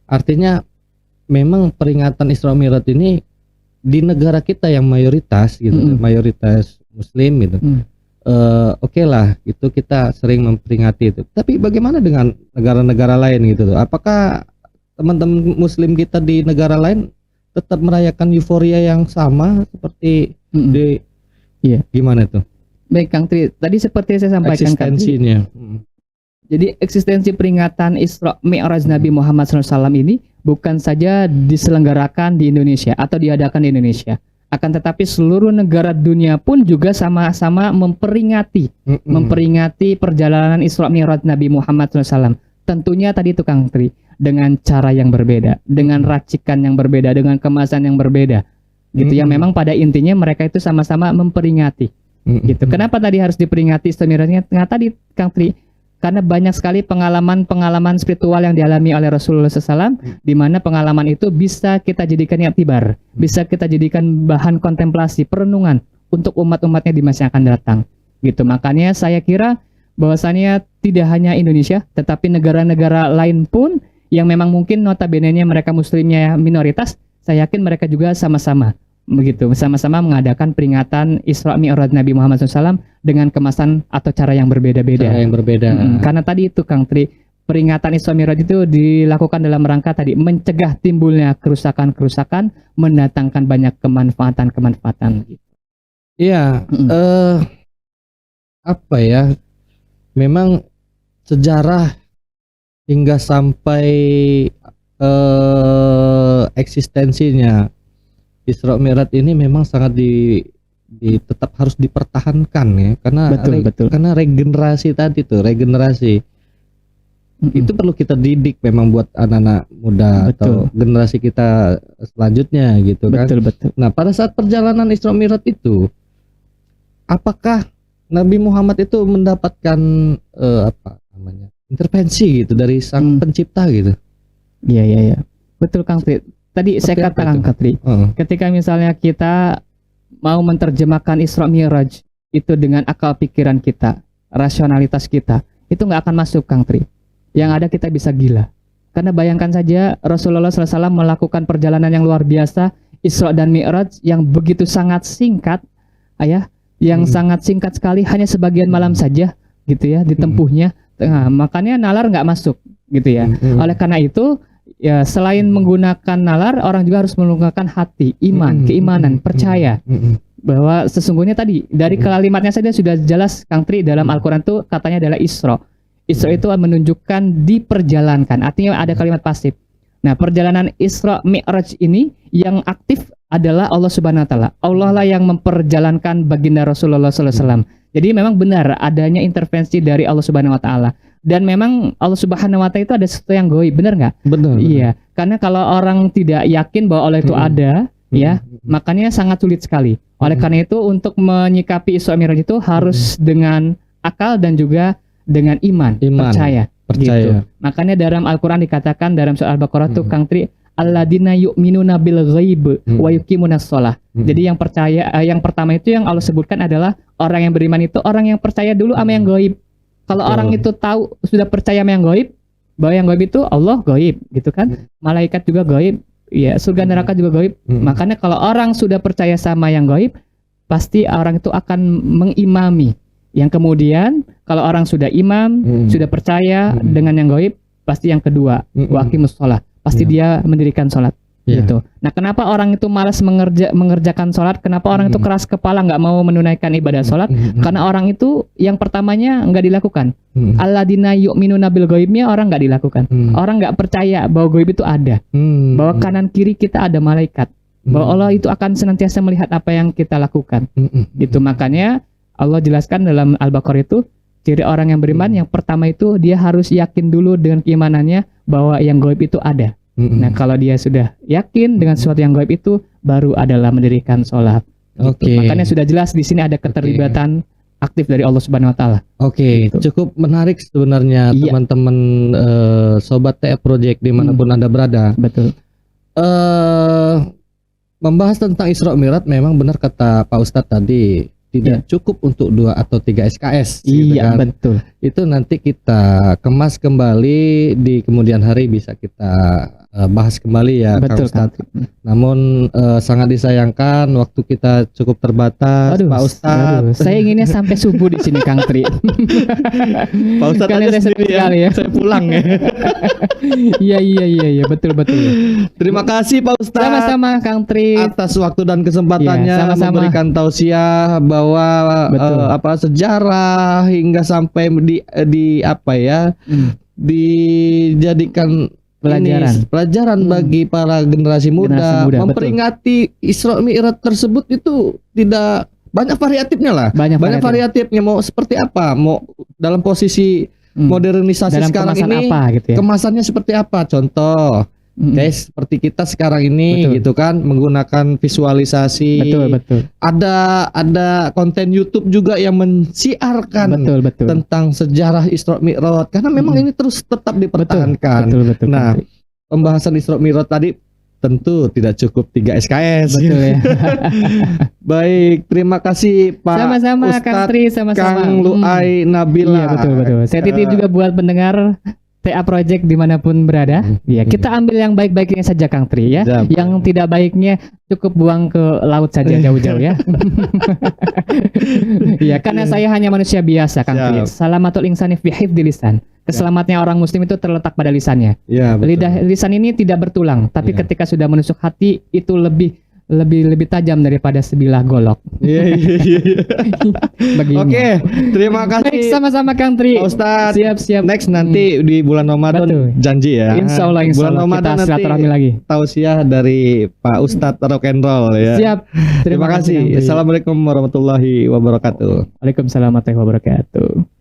Artinya memang peringatan Isra Mi'raj ini di negara kita yang mayoritas gitu, mayoritas Muslim gitu. Oke lah, itu kita sering memperingati itu. Tapi bagaimana dengan negara-negara lain gitu tuh? Apakah teman-teman Muslim kita di negara lain tetap merayakan euforia yang sama seperti Mm-mm. di Iya. gimana tuh Baik Kang Tri, tadi seperti saya sampaikan Kang Tri, eksistensinya? jadi eksistensi peringatan Isra Mi'raj Nabi Muhammad SAW ini bukan saja diselenggarakan di Indonesia atau diadakan di Indonesia, akan tetapi seluruh negara dunia pun juga sama-sama memperingati perjalanan Isra Mi'raj Nabi Muhammad SAW. Tentunya tadi itu Kang Tri, dengan cara yang berbeda, dengan racikan yang berbeda, dengan kemasan yang berbeda, gitu. Yang memang pada intinya mereka itu sama-sama memperingati. Gitu. Kenapa tadi harus diperingati Isra Mi'rajnya? Nah, tadi Kang Tri, karena banyak sekali pengalaman-pengalaman spiritual yang dialami oleh Rasulullah SAW, di mana pengalaman itu bisa kita jadikan iktibar, bisa kita jadikan bahan kontemplasi, perenungan untuk umat-umatnya di masa yang akan datang. Gitu. Makanya saya kira bahwasannya tidak hanya Indonesia, tetapi negara-negara lain pun yang memang mungkin notabene-nya mereka muslimnya minoritas, saya yakin mereka juga sama-sama begitu, sama-sama mengadakan peringatan Isra Mi'raj Nabi Muhammad SAW dengan kemasan atau cara yang berbeda-beda. Cara yang berbeda. Karena tadi itu Kang Tri, peringatan Isra Mi'raj itu dilakukan dalam rangka tadi mencegah timbulnya kerusakan-kerusakan, mendatangkan banyak kemanfaatan-kemanfaatan. Iya, apa ya? Memang sejarah hingga sampai eksistensinya Isra Mi'raj ini memang sangat tetap harus dipertahankan ya, karena Betul. karena regenerasi tadi tuh, regenerasi itu perlu kita didik memang buat anak-anak muda atau generasi kita selanjutnya gitu kan. Betul. Nah, pada saat perjalanan Isra Mi'raj itu, apakah Nabi Muhammad itu mendapatkan intervensi gitu dari sang pencipta gitu? Iya. Betul Kang Tri. Tadi Seperti saya katakan Kang Tri, ketika misalnya kita mau menerjemahkan Isra Mi'raj itu dengan akal pikiran kita, rasionalitas kita, itu nggak akan masuk Kang Tri. Yang ada kita bisa gila. Karena bayangkan saja Rasulullah SAW melakukan perjalanan yang luar biasa, Isra dan Mi'raj yang begitu sangat singkat, yang sangat singkat sekali, hanya sebagian malam saja, gitu ya, ditempuhnya. Nah, makanya nalar nggak masuk, gitu ya. Oleh karena itu, ya selain menggunakan nalar, orang juga harus menggunakan hati, iman, keimanan, percaya bahwa sesungguhnya tadi dari kalimatnya saja sudah jelas Kang Tri, dalam Al-Quran itu katanya adalah Isra. Isra itu menunjukkan diperjalankan, artinya ada kalimat pasif. Nah, perjalanan Isra Mi'raj ini yang aktif adalah Allah Subhanahu wa taala. Allah lah yang memperjalankan baginda Rasulullah SAW. Jadi memang benar adanya intervensi dari Allah Subhanahu wa taala. Dan memang Allah Subhanahu wa taala itu ada sesuatu yang gaib, benar nggak? Benar. Iya, karena kalau orang tidak yakin bahwa Allah itu ada, ya, makanya sangat sulit sekali. Oleh karena itu untuk menyikapi Isra Mi'raj itu harus dengan akal dan juga dengan iman. Percaya. Gitu. Makanya dalam Al-Quran dikatakan dalam surah Al-Baqarah tuh Kang Tri, alladzina yu'minuna bil ghaib wa yuqimunas shalah. Jadi yang percaya, yang pertama itu yang Allah sebutkan adalah orang yang beriman itu orang yang percaya dulu sama yang gaib. Kalau orang itu tahu, sudah percaya sama yang gaib, bahwa yang gaib itu Allah gaib, gitu kan, malaikat juga gaib, ya surga neraka juga gaib. Makanya kalau orang sudah percaya sama yang gaib, pasti orang itu akan mengimami. Yang kemudian kalau orang sudah imam, sudah percaya dengan yang gaib, pasti yang kedua, waqimus shalah, pasti dia mendirikan sholat. Gitu. Nah, kenapa orang itu malas mengerjakan sholat? Kenapa orang itu keras kepala nggak mau menunaikan ibadah sholat? Karena orang itu yang pertamanya nggak dilakukan. Alladzina yu'minuna bil ghaibnya orang nggak dilakukan. Orang nggak percaya bahwa gaib itu ada, bahwa kanan kiri kita ada malaikat, bahwa Allah itu akan senantiasa melihat apa yang kita lakukan. Gitu. Makanya Allah jelaskan dalam Al-Baqarah itu, ciri orang yang beriman yang pertama itu dia harus yakin dulu dengan keimanannya bahwa yang gaib itu ada. Nah, kalau dia sudah yakin dengan sesuatu yang gaib itu, baru adalah mendirikan sholat. Gitu. Makanya sudah jelas di sini ada keterlibatan aktif dari Allah Subhanahu wa taala. Gitu. Cukup menarik sebenarnya teman-teman sobat TF Project dimanapun Anda berada. Betul. Membahas tentang Isra Mi'raj memang benar kata Pak Ustadz tadi, tidak cukup untuk 2 atau 3 SKS. Iya, gitu kan. betul. Itu nanti kita kemas kembali di kemudian hari, bisa kita bahas kembali ya Kang Betul, Ustadz. Kang. Namun sangat disayangkan waktu kita cukup terbatas, Aduh, Pak Ustadz. saya inginnya sampai subuh di sini Kang Tri. Pak Ustadz Kalian aja saya sendiri sekali ya. Saya pulang ya. Iya, betul. Terima kasih Pak Ustadz Sama-sama Kang Tri. atas waktu dan kesempatannya Iya, sama-sama. memberikan tausiah bahwa Betul. sejarah hingga sampai di apa ya, dijadikan pelajaran bagi para generasi muda, muda, memperingati Isra Mi'raj tersebut itu tidak banyak variatifnya lah. Banyak variatifnya, mau seperti apa, mau dalam posisi modernisasi Dalam sekarang kemasan ini apa gitu ya. kemasannya seperti apa, contoh guys, seperti kita sekarang ini Betul. gitu kan, menggunakan visualisasi. Betul. Ada konten YouTube juga yang mensiarkan Betul. tentang sejarah Isra Mi'raj, karena memang ini terus tetap dipertahankan. Betul. Nah, Kang Tri. pembahasan Isra Mi'raj tadi tentu tidak cukup 3 SKS. Betul ya. Baik, terima kasih Pak Sama-sama Kang Ustadz Tri, sama-sama. Kang Luai Nabila. Iya, betul. Saya titip juga buat pendengar TA Project dimanapun berada. Ya, kita ambil yang baik-baiknya saja Kang Tri ya. Siap. Yang tidak baiknya cukup buang ke laut saja jauh-jauh ya. Ya, karena saya hanya manusia biasa Kang Tri. Salamatul insani fi hifdzi lisan. Keselamatannya orang muslim itu terletak pada lisannya. Ya, betul. Lisan ini tidak bertulang, tapi ketika sudah menusuk hati itu lebih tajam daripada sebilah golok. Iya. Begini. Oke, terima kasih. Baik, sama-sama Kang Tri. Pak Ustadz. Siap. Next nanti di bulan Ramadan Betul. janji ya. Insya Allah bulan kita Ramadan nanti silaturahmi lagi. tausiah dari Pak Ustadz Rock and Roll ya. Siap. Terima kasih. Kang Tri. Assalamualaikum warahmatullahi wabarakatuh. Waalaikumsalam warahmatullahi wabarakatuh.